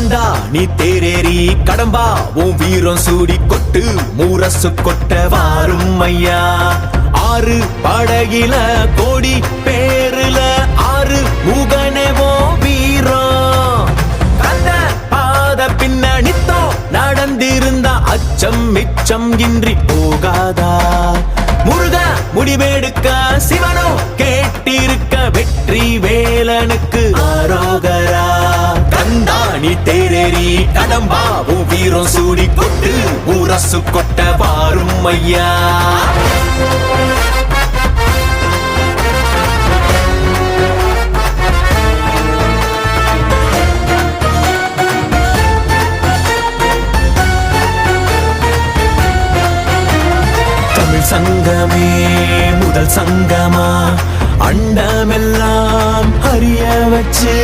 கந்தா நீ தேரேறி கடம்பா உன் வீரம் சூடி கொட்டு மூரசு கொட்ட வாரும் ஐயா. ஆறு படகில கோடி பேருல ஆறு முகனேவோ வீரம். கந்த பாத பின்னணித்தோ நடந்திருந்தா அச்சம் மிச்சம் இன்றி போகாதா. முருக முடிவெடுக்க சிவனோ கேட்டிருக்க வெற்றி வேலனுக்கு ஆரோகரா. கந்தாணி தேரேறி கடம்பாவும் வீரம் சூடி கொட்டு ஊரசு கொட்ட வாரும் ஐயா. சங்கமே முதல் சங்கமா அண்டமெல்லாம் அறிய வச்சு